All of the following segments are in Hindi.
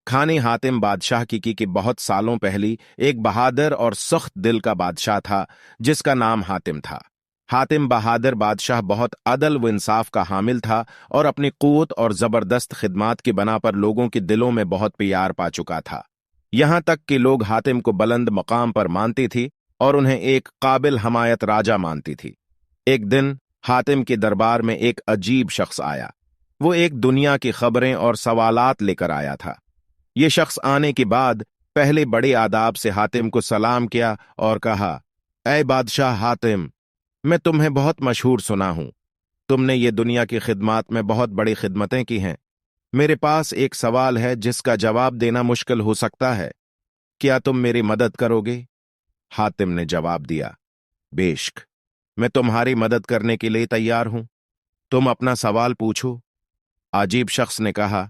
खाने हातिम बादशाह की कि बहुत सालों पहली एक बहादुर और सख्त दिल का बादशाह था जिसका नाम हातिम था। हातिम बहादुर बादशाह बहुत अदल व इंसाफ का हामिल था और अपनी क़ुव्वत और ज़बरदस्त खिदमात की बना पर लोगों के दिलों में बहुत प्यार पा चुका था। यहाँ तक कि लोग हातिम को बुलंद मकाम पर मानती थी और उन्हें एक काबिल हमायत राजा मानती थी। एक दिन हातिम के दरबार में एक अजीब शख्स आया। वो एक दुनिया की खबरें और सवालात लेकर आया था। ये शख्स आने के बाद पहले बड़े आदाब से हातिम को सलाम किया और कहा, ऐ बादशाह हातिम, मैं तुम्हें बहुत मशहूर सुना हूं। तुमने ये दुनिया की खिदमत में बहुत बड़ी खिदमतें की हैं। मेरे पास एक सवाल है जिसका जवाब देना मुश्किल हो सकता है। क्या तुम मेरी मदद करोगे? हातिम ने जवाब दिया, बेशक, मैं तुम्हारी मदद करने के लिए तैयार हूं। तुम अपना सवाल पूछो। अजीब शख्स ने कहा,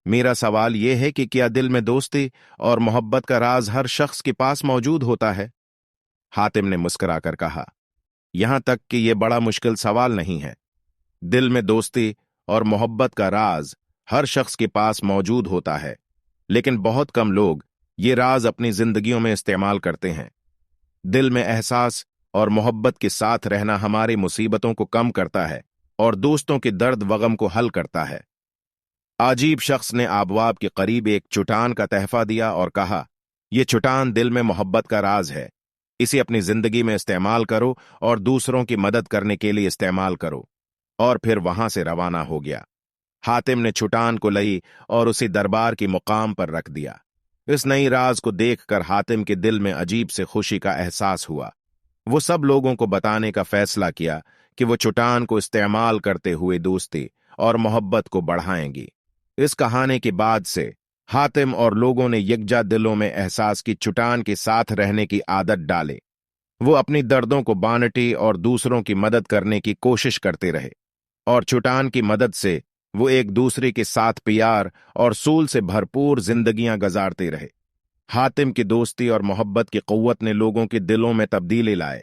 मेरा सवाल यह है कि क्या दिल में दोस्ती और मोहब्बत का राज हर शख्स के पास मौजूद होता है? हातिम ने मुस्कुराकर कहा, यहां तक कि यह बड़ा मुश्किल सवाल नहीं है। दिल में दोस्ती और मोहब्बत का राज हर शख्स के पास मौजूद होता है, लेकिन बहुत कम लोग ये राज अपनी जिंदगियों में इस्तेमाल करते हैं। दिल में एहसास और मोहब्बत के साथ रहना हमारी मुसीबतों को कम करता है और दोस्तों के दर्द व गम को हल करता है। अजीब शख्स ने आबवाब के करीब एक चट्टान का तहफा दिया और कहा, यह चट्टान दिल में मोहब्बत का राज है। इसे अपनी जिंदगी में इस्तेमाल करो और दूसरों की मदद करने के लिए इस्तेमाल करो। और फिर वहां से रवाना हो गया। हातिम ने चट्टान को लई और उसे दरबार की मुकाम पर रख दिया। इस नई राज को देखकर हातिम के दिल में अजीब से खुशी का एहसास हुआ। वो सब लोगों को बताने का फैसला किया कि वो चट्टान को इस्तेमाल करते हुए दोस्ती और मोहब्बत को बढ़ाएंगी। इस कहानी के बाद से हातिम और लोगों ने यकजा दिलों में एहसास की चट्टान के साथ रहने की आदत डाले। वो अपनी दर्दों को बांटी और दूसरों की मदद करने की कोशिश करते रहे, और चट्टान की मदद से वो एक दूसरे के साथ प्यार और सूल से भरपूर जिंदगियां गुजारते रहे। हातिम की दोस्ती और मोहब्बत की क़ुव्वत ने लोगों के दिलों में तब्दीली लाए।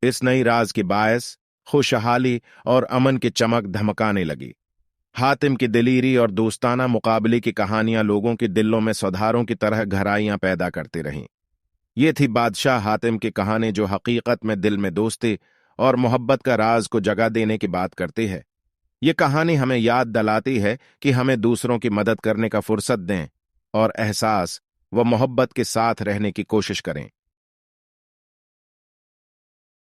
इस नई राज के बायस खुशहाली और अमन की चमक धमकाने लगी। हातिम की दिलीरी और दोस्ताना मुकाबले की कहानियां लोगों के दिलों में सौधारों की तरह गहराइयां पैदा करती रहीं। ये थी बादशाह हातिम की कहानी, जो हकीकत में दिल में दोस्ती और मोहब्बत का राज को जगह देने की बात करती है। ये कहानी हमें याद दिलाती है कि हमें दूसरों की मदद करने का फुर्सत दें और एहसास व मोहब्बत के साथ रहने की कोशिश करें।